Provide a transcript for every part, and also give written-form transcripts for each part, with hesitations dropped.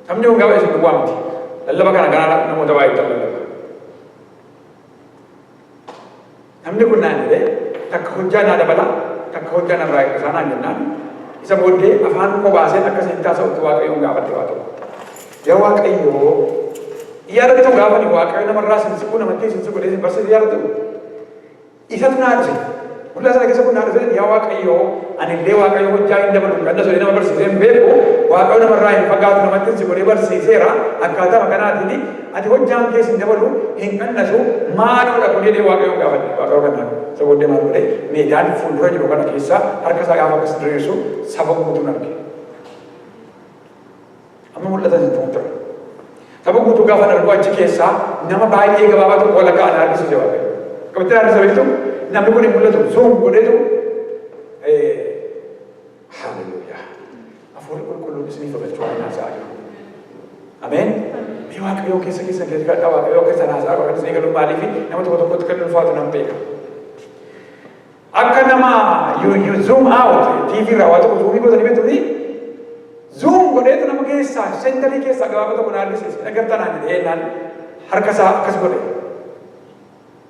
Namni kun gaafa isin duwwaa miti. Lallaba kana kanaa namoota baay'ee lallaba. Namni kun naan jedhee takka hojjaa naa dabala takka hojjaa narraa eeggasaa naan jennaan isa booddee afaan koo baaseen akka isin taasisutti Waaqayyoon gaafadhe waa ta'u. Yaa Waaqayyoo yaadatu gaafa ni Waaqayyo namarraa sinsiquu namatti sinsiquu dheesin barsiise yaadatu isatu naa dhufe. Ulah sana kisah pun harus dia Waaqayyo anillee Waaqayyo hojjaa hin dabalu kan dasoo nama barsiisee hin beeku Waaqayyo namarraa hin fagaatu namatti si godhee barsiiseera akkaataa kanaatiin ati hojjaan keessa hin dabalu hin qannasu maaloodha kun jedhee Waaqayyo gaafadhe Waaqayyo kanaan isa booddee maal godhee meedaan fuuldura jiru kana keessa harka isaa gaafa akkas diriirsu saba guutuun arge. Amma mul'atan hin tuutra. Saba guutuu gaafa darbu achi keessaa nama baay'ee gabaabaa tokko walakkaa ana argisiise Waaqayyo. Qabatee argisa beektu namni kun hin mul'atu zoom godheetu haleluuyaa hafuurri qulqulluun isinii fagachuu waan haasaa jiru. Ameen. Mee Waaqayyoo keessa gadhaa Waaqayyoo keessa haasaa kan isinii galu maaliif nama tokko tokkotti kan ulfaatu nama beeka. Akka nama you zoom out TV irraa waa tokko zoomii gootanii beektuuni zoom godheetu nama keessaa sentarii keessaa gabaabaa tokko na argisiise agartanaan jedheenaan harka isaa akkas godhe.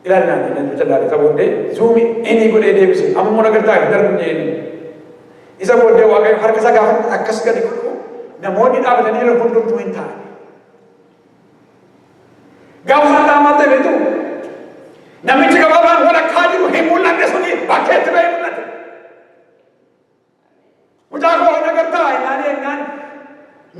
Ilaalinaan jedhan jalaale isa booddee zuumi inni godhee deebise amma mun agartaa hin darbu jedheni isa booddee Waaqayyo harka isaa gaafa akkas gadi godhu namoonni dhaabatanii irra hundumtuu hin taane gaafa sana taa'amatti beektu namichi gabaabaan walakkaa jiru hin mul'anne suni bakkeetti ba'ee mul'ate mucaa koo hin agartaa innaan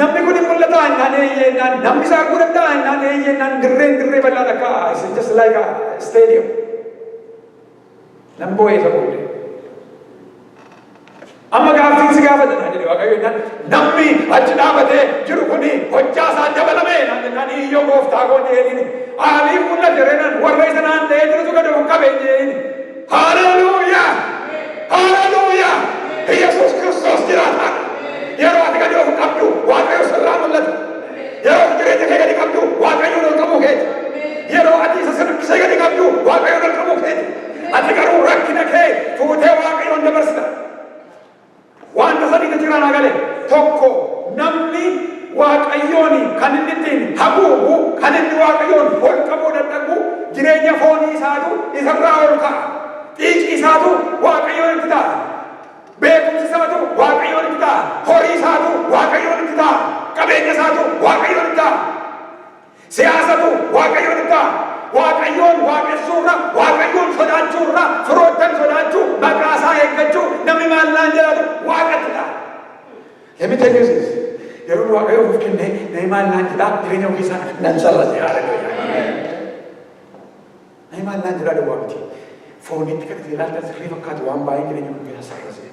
namni kun hin mul'ata innaan namni isaa kun danda'a innaan dirree bal'aa akka it's just like a stadium namni boo'ee isa booddee amma gaaffiin si gaafatana jedhe Waaqayyo innaan namni achi dhaabatee jiru kuni hojjaa isaa dabalame innaan iyyoo gooftaa koo jedheen aaliif mul'ate reenan warra isa naanna'ee jirutu gadi of qabee jedheen haleluuyaa haleluuyaa Yesuus Kiristoos jiraata. Yeroo ati gadi of qabdu Waaqayyo sirraa mul'ata. Yeroo ati jireenya kee gadi qabdu Waaqayyo ol qabuu keeti. Yeroo ati isa sirriiksee gadi qabdu Waaqayyo ol qabuu keeti. Ati garuu rakkina kee fuutee Waaqayyoon dabarsita. Wanta sadiitu jira naa galee tokko namni Waaqayyoon kan inni ittiin haguugu kan inni Waaqayyoon ol qabuu dadhabu jireenya foonii isaatu isarraa ol ka'a. Dhiichi isaatu Waaqayyoon itti ta'a. Beekumsi isaatu Waaqayyoon itti ta'a. Horii isaatu Waaqayyoon itti ta'a. Qabeenya isaatu Waaqayyoon itti ta'a. Siyaasatu Waaqayyoon itti ta'a. Waaqayyoon waaqessuurra Waaqayyoon sodaachuurra firoottan sodaachuu maqaa isaa eeggachuu namni maallaan jedhatu Waaqatti ta'a. Let me tell you this. Yeroo Waaqayyo of kennee namni maallaan jedhaa jireenya ofii isaa nan sallate haleluuyaa. Namni maallaan jedhaa dhawwaa miti. Foonitti kan itti ilaaltan sirrii fakkaatu waan baay'ee jireenya ofii isaa sarrase.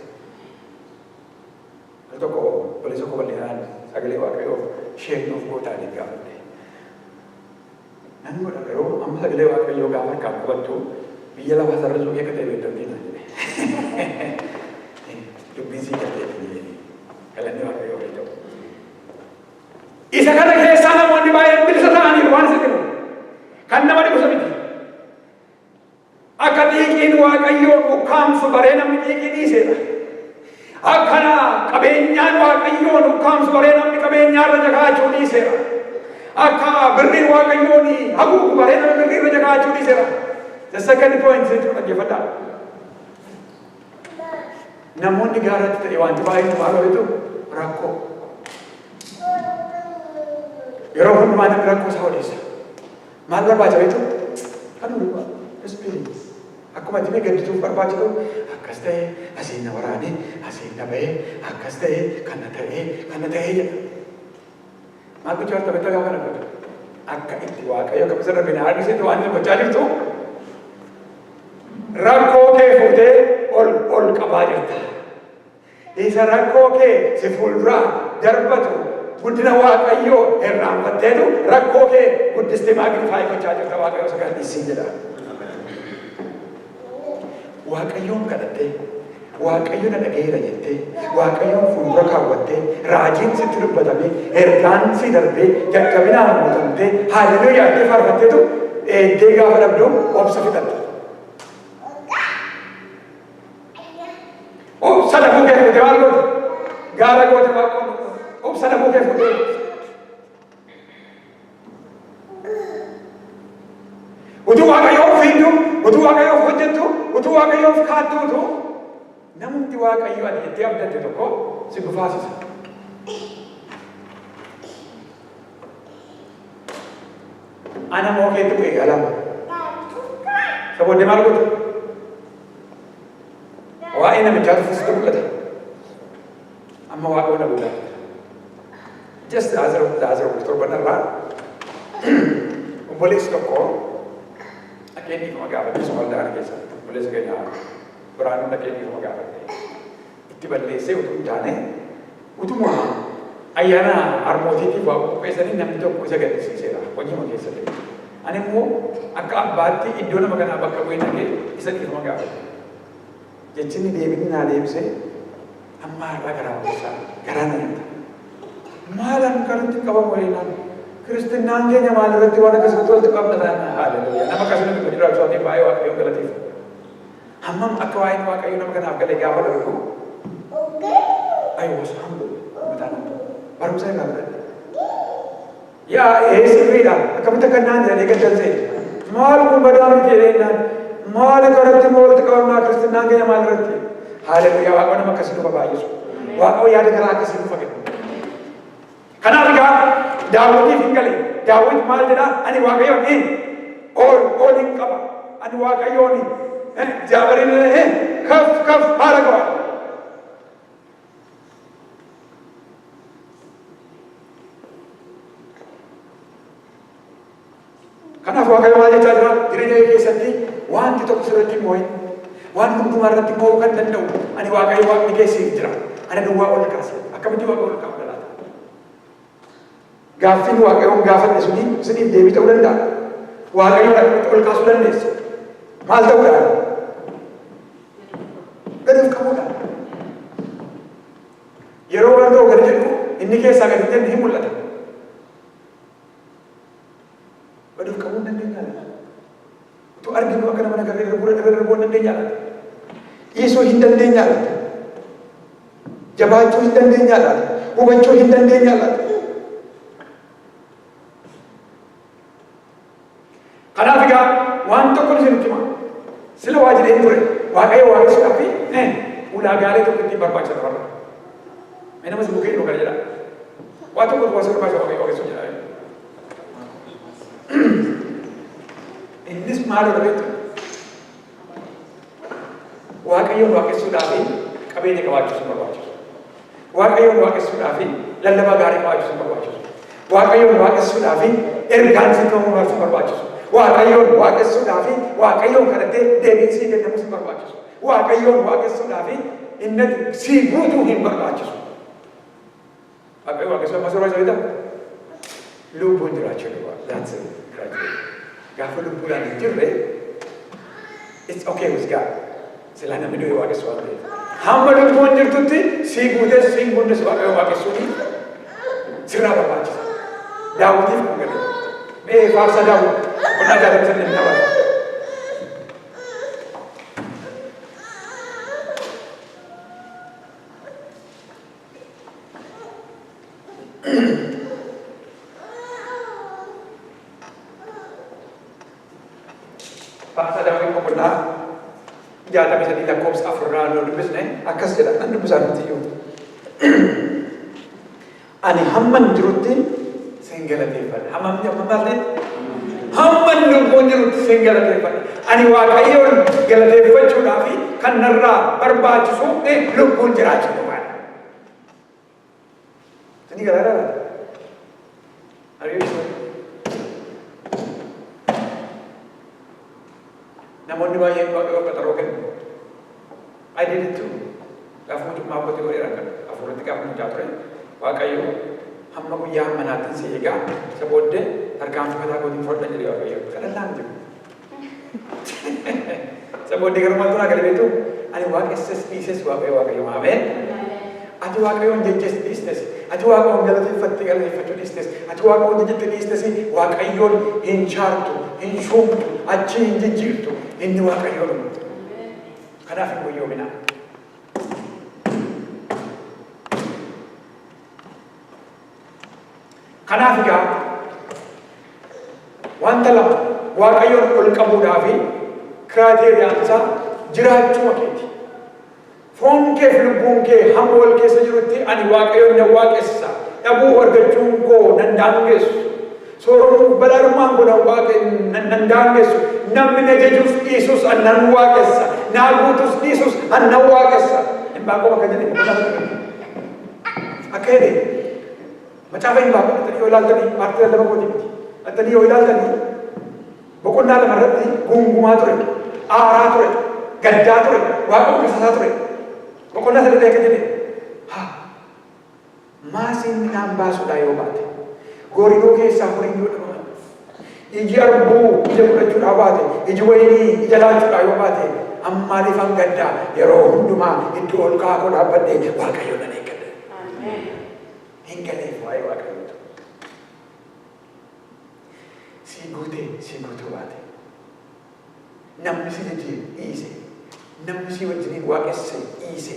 Tokko boleh soko bal'inaan sagalee Waaqayyoo isheen of gootaanii gaafadhe. Nan godha garuu amma sagalee Waaqayyoo gaafa harkaan qabattu biyya lafaa sarrasuu kee akka ta'e beektamtii naan jedhe. Dubbiin sii galteetii galanni Waaqayyoo kee ta'u. Isa kana keessaa namoonni baay'een bilisa ta'aniiru waan isa jiru. Kan nama dhibusa miti. Akka xiiqiin Waaqayyoo ukkaamsu baree namni xiiqii dhiiseedha. Akkana qabeenyaan Waaqayyoon ukkaamsu baree namni qabeenyaarra jagaachuu dhiiseera. Akka birriin Waaqayyoon haguugu baree namni birriirra jagaachuu dhiiseera. The second point jechuun dhaggeeffadhaa. Namoonni gaaratti ta'e wanti baay'ee maal hojjetu rakkoo. Yeroo hundumaa namni rakkoo isaa odeessa. Maal barbaacha beektu? Kan hundumaa experience. Akkuma itti gaddituuf barbaachisu akkas ta'e asiin na waraane asiin na ba'e akkas ta'e kana ta'e jedha. Maal gochuu harta beektaa gaafa dhaggatu? Akka itti Waaqayyo akka bisa rabbina argisiisu waan inni gochaa jirtu rakkoo kee fuutee ol qabaa jirta. Isa rakkoo kee si fuulduraa darbatu guddina Waaqayyoo irraanfatteetu rakkoo kee guddistee maagnifaayii gochaa jirta Waaqayyo sagal dhiisiin jedha. Waaqayyoon kadhattee Waaqayyo na dhagayeera jettee Waaqayyoon fuuldura kaawwattee raajiin sitti dubbatamee ergaan si darbee jajjabinaan mootamtee haleluuyaa jettee faarfatteetu eeddee gaafa dhabduu obsa fixatte. Obsa dhabuu kee fuutee maal goote? Gaara goote Waaqayyoon obsa dhabuu kee fuutee utuu waaqayyoof hojjettu, utuu waaqayyoof kaattuutu namumti waaqayyo ati itti abdatte tokko si gufaasisa. Ana mookeetti bu'ee galama. Saboonni maal godhu? Waa'ee namichaatu fuusitti mul'ata. Amma waaqayyo na bu'uudha. Just Laazarus torban irraa obboleessi tokko dhaqee dhiifama gaafate waldaa keessatti obboleessi keenya Biraanuu dhaqee dhiifama gaafate itti balleessee utuu hin taane utuma ayyaana harmootiitiif waa qopheessanii namni tokko isa gaddisiiseera hojiima keessatti. Ani immoo akka abbaatti iddoo nama kanaa bakka bu'ee dhaqee isa dhiifama gaafate. Jechinni deebiin naa deebisee amma har'aa garaa keessaa garaa na nyaata. Maalan kanatti qabamu waliinaan Kiristinnaan keenya maalirratti waan akkasitti walitti qabnataan haaleluyyaa nama akkasitti jiraachuu baay'ee waaqayyoon galateeffatu. Hammam akka waa'een waaqayyo nama kanaaf galee gaafa darbu I was humble mataan barumsa irraa fudhadhe. Yaa sirriidha akkamitti akka naan jedhanii gaddansee maal kun badaa miti jedheenyaan maal kanatti immoo walitti qabamnaa Kiristinnaan keenya maalirratti haaleluyyaa waaqayyo nama akkasii nufa baay'isu waaqayyo yaada garaa akkasii nufa kennu. Kanaaf egaa Daawitiif hin galee Daawit maal jedhaa ani waaqayyoon ol hin qaba ani waaqayyoon jaabarin kaf haala qaba. Kanaaf waaqayyo maal jechaa jira jireenya keessatti wanti tokko sirratti hin moo'in waan hundumaa irratti mo'uu kan danda'u ani waaqayyo waaqni keessiif jira ani duwwaa ol kaase akkamitti waaqa ol kaasa. Gaaffiin waaqayyoon gaafanne suni isiniif deebii ta'uu danda'a. Waaqayyoon akkamitti ol kaasuu dandeessa? Maal ta'uudhaan? Gadi of qabuudhaan. Yeroo waan ta'u gadi jedhu inni keessaa gadi jenne hin mul'ata. Gadi of qabuu hin dandeenyaa. Utuu arginu akka nama nagarree darbuu hin dandeenyaa. Dhiisuu hin dandeenyaa. Jabaachuu hin dandeenyaa. Hubachuu hin dandeenyaa. Kanaaf egaa waan tokko isinitti hima. Sila waa jedhee ture waaqayyo waaqessuudhaaf ulaagaalee tokko ittiin barbaachisa barra. Mee nama si bukkee jiru kana jedha. Waa tokko waa si barbaachisa waaqayyo waaqessuu jedha. Innis maaloo dhabeetu waaqayyoon waaqessuudhaaf qabeenya qabaachuu barbaachisu. Waaqayyoon waaqessuudhaaf lallabaa gaarii qabaachuu barbaachisu. Waaqayyoon waaqessuudhaaf ergaan si ta'uu barbaachisu. Waaqayyoon waaqessuudhaaf waaqayyoon kadhattee deebiin kennamu si barbaachisu. Waaqayyoon waaqessuudhaaf inni si guutuu hin barbaachisu. Waaqayyoon waaqessuu amma suuraa isaa lubbuun jiraachuu qaba. That's it. Gaafa lubbuudhaan hin jirre it's okay with God. Silaa namni du'e waaqessuu waan ta'eef. Hamma lubbuun jirtutti si guutee si guutus waaqayyoon waaqessuun sirraa barbaachisa. Daawitiif kun galee. Mee faarsaa Daawit Pernah jalan sendiri kawan. Bahasa Dawi ko pernah jata bisa dilakop sa afroran lulubis na akas jala anu besar tiyo. Ani hamman jurutin singgala tefan. Hamman niya pembalin. Hamman lubbuun jirutti sin galateeffadha. Ani waaqayyoon galateeffachuudhaaf kan narraa barbaachisu lubbuun jiraachuu qabaadha. Isin galaadhaa? Ariyo namoonni baay'een waaqayyoo qaxaroo kennu. I did it too. Gaafa mucummaa abbootii godheera kan hafuuratti gaafa mucaa ture waaqayyoo hamma guyyaa manaatiin si eegaa isa booddee tarkaanfataa godhin fodha jedhee waaqayyo kadhallaan jiru. Isa booddee garumaatti naa gadi beektu ani waaqesses dhiises waaqayyo ameen. Ati waaqayyoon jechis dhiistes ati waaqayyoon galateeffachuu dhiistes ati waaqayyoon jechite dhiistes waaqayyoon hin chaartu hin shuumtu achi hin jijjiirtu inni waaqayyoodhuma. Kanaaf hin goyyoominaa. Kanaaf egaa wanta lama waaqayyoon ol qabuudhaaf kiraateeriyaansaa jiraachuma keeti. Foon kee fi lubbuun kee hamma wal keessa jirutti ani Waaqayyoon nan waaqessa. Dhabuu argachuun koo nan daangessu. Sooromuuf badhaadhummaan kun nan daangessu. Namni na jajuus dhiisus an nan waaqessa. Naa guutus dhiisus an nan waaqessa. Hin baaqoo bakka jedhee akka jedhee macaafa hin baaqoo attanii yoo ilaaltanii paartii lallaba kooti miti. Attanii yoo ilaaltanii boqonnaa lama irratti guungumaa ture, aaraa ture, gaddaa ture, Waaqayyo kasasaa ture. Boqonnaa sadii akka jedhee maasiin midhaan baasuudhaa yoo baate goorinoo keessaa horiin yoo dhabaman iji arbuu ija fudhachuudhaa baate iji wayinii ija laachuudhaa yoo baate ammaaliifan gaddaa yeroo hundumaa iddoo ol ka'aa koo dhaabbadhee Waaqayyoon nan eeggadha. Hin galeef waa'ee Waaqayyoota. Sii guutuu baate namni si jajee dhiise namni si wajjiniin waaqesse dhiise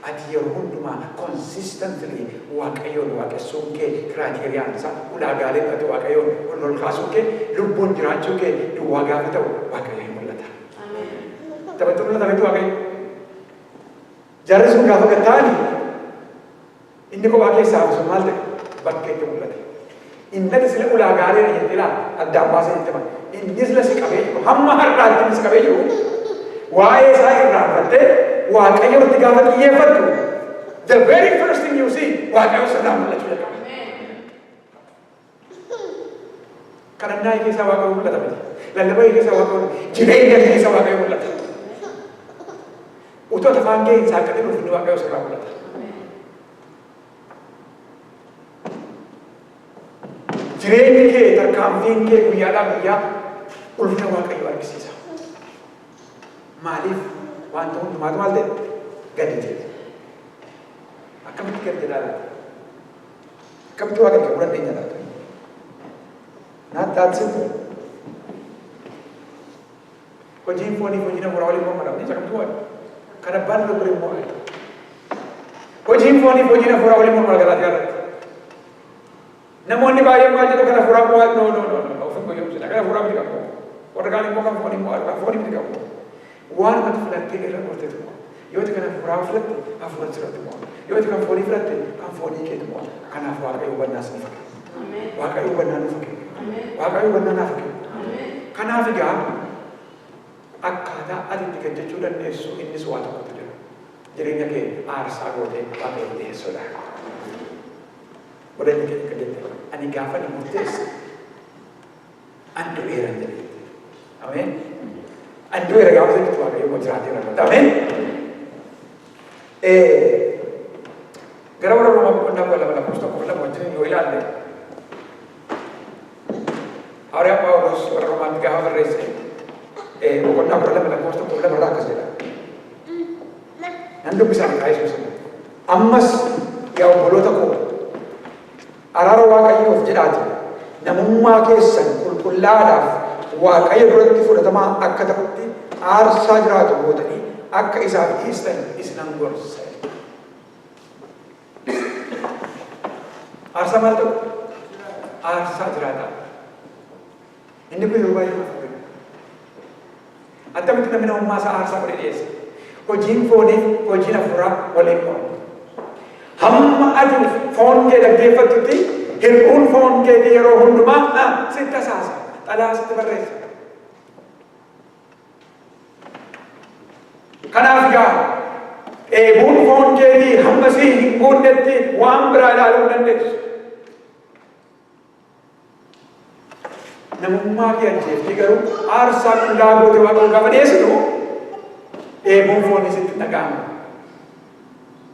ati yeroo hundumaa consistently Waaqayyoon waaqessuun kee kiraateeriyaan isaa ulaagaalee ati Waaqayyoon ol kaasuun kee lubbuun jiraachuu kee duwwaa gaafa ta'u Waaqayyo hin mul'ata. Taphattuu mul'ata beektu Waaqayyo. Jarri sun gaafa gattaani inni kophaa keessaa sun maal ta'e bakkeetti mul'ate. Inni sila ulaagaalee na jettee laa addaan baasee jettee mana. Inni sila si qabee jiru hamma har'aatti si qabee jiru waa'ee isaa irraanfattee Waaqayyo irratti gaafa xiyyeeffattu the very first thing you see Waaqayyo sirraa mul'achuu jalqaba. Kadhannaa keessaa Waaqayyo mul'ata miti. Lallabaa keessaa Waaqayyo jireenya keessaa Waaqayyo mul'ata. Utuu afaan kee hin saaqqatin ulfinni Waaqayyo sirraa mul'ata. Jireenyi kee tarkaanfiin kee guyyaadhaa guyyaa ulfina Waaqayyo argisiisa. Maaliif wanta hundumaatu maal ta'e gadi jedhe. Akkamitti gadi jedhaa akkamitti Waaqa qabu dandeenya laata? Not that simple. Hojiin fooniif hojiin hafuuraa waliin mormadhamne isa kamtu waa'ee. Kan abbaan lubbuun immoo waa'ee. Hojiin fooniif hojiin hafuuraa waliin mormadhamne galaati yaadatti. Namoonni baay'een maal jedhu kan hafuuraa immoo waa'ee no ofin goyyomsina kan hafuuraa miti qabu. Warra kaan immoo kan foonii immoo kan foonii miti qabu. Waan mati filattee irra gorteetu immoo. Yoo ti kan hafuuraa filatte hafuuraa sirratti immoo. Yoo ti kan foonii filatte kan foonii keetu immoo. Kanaaf Waaqayyo hubannaa siif kenna. Waaqayyo hubannaa nuuf kenna. Waaqayyo hubannaa naaf kenna. Kanaaf egaa akkaataa ati itti gajjachuu dandeessu innis waa tokkotu jira. Jireenya kee aarsaa gootee Waaqayyo dhiyeessuudha. Godhanni keenya akka jette ani gaafa ni murteesse an du'eera jedhe. Ameen. An du'eera gaafa jettu Waaqayyo immoo jiraatee rakkata. Ameen. Gara warra Roomaa boqonnaa kudha lama lakkoofsa tokko lama wajjin yoo ilaalle Hawriyaan Phaawulos warra Roomaatti gaafa barreesse boqonnaa kudha lama lakkoofsa tokko lama irraa akkas jedha. Nan dubbisaan kaa Yesuus ammas yaa obboloota koo araara Waaqayyoof jedhaati namummaa keessan qulqullaadhaaf Waaqayyo duratti fudhatamaa akka ta'utti aarsaa jiraatu gootanii akka isaaf dhiistan isinan gorsa. Aarsaa maal ta'u? Aarsaa jiraata. Inni kun yeroo baay'ee maal fayyadu? Attamitti namni namummaa isaa aarsaa godhee dhiyeessa. Hojiin fooniif hojiin hafuuraa waliin qoodama. Hamma ati foon kee dhaggeeffattutti hir'uun foon keetii yeroo hundumaa sitti asaasa. Xalaa sitti barreessa. Kanaaf gaa eeguun foon keetii hamma si hin guunnetti waan biraa ilaaluu dandeessu. Namummaa kee ajjeeftee garuu aarsaa qullaa gootee Waaqayyo gaafa dhiyeessitu eeguun foonii sitti dhaga'ama.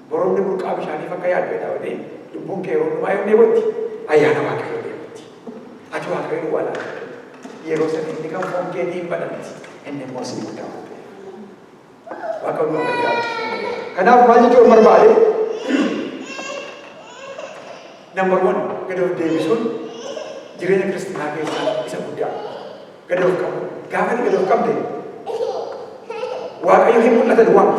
Boroomni burqaa bishaaniif akka yaaddeedha wadee lubbuun kee yeroo hundumaa yoo dheebotti ayyaana Waaqayyoo dheebotti. Ati Waaqayyo waa laata. Yeroo sana inni kan foon keetii hin badhamti. Inni immoo si guddaa waan ta'eef. Waaqayyo nu gargaara. Kanaaf maal jechuun barbaade? Number one gad of deebisuun jireenya kiristaanaa keessaa isa guddaa. Gad of qabu. Gaafa gad of qabde Waaqayyo hin mul'ata duwwaa.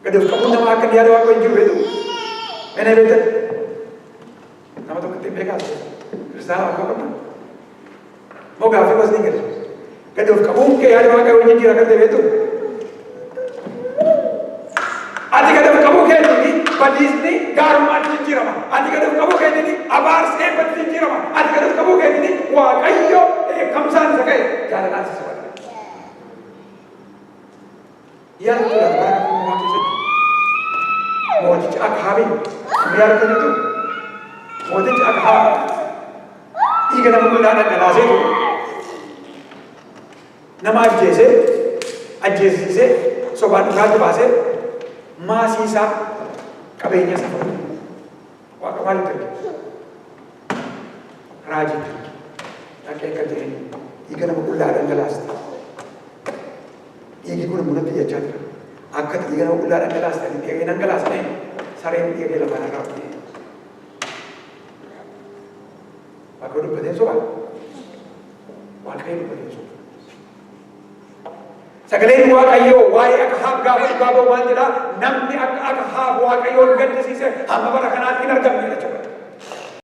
Gad of qabuun nama akka yaada Waaqayyo hin jiru beeku. Ene beektan nama tokko ittiin beekaas kiristaanaa Waaqayyo qabna. Moo gaaffii gosa hin galu. Gadi of qabuun kee yaada waaqayyoo jijjiira kan ta'e beektu. Ati gadi of qabuu keetiin badiisni gaarummaatti jijjiirama. Ati gadi of qabuu keetiin abaarsi eebbatti jijjiirama. Ati gadi of qabuu keetiin waaqayyo eekamsaan isa ka'e jaalalaan isa bada. Yaada turan bara kan keessatti mootichi Akaabiin yaaddatanitu mootichi Akaab dhiiga nama qullaa dhangalaasee ture. Nama ajjeesisee sobaan dhugaatti baasee maasii isaa qabeenya isaa fudhate. Waaqa maaliif ta'e? Raajiitti dhaqee akka ta'e dhiiga nama qullaa dhangalaaste. Dhiigi kun munatti jechaa jira. Akka dhiiga nama qullaa dhangalaaste dhiiga dhangalaasne sareen dhiiga lafaan irraa fudhate. Waaqa dubbateen soba. Waaqayyo dubbateen soba. Sagaleen waaqayyoo waa'ee Akaab gaafa dhugaa ba'u maal jedhaa? Namni akka Akaab waaqayyoon gaddisiise hamma bara kanaatti hin argamne jechuudha.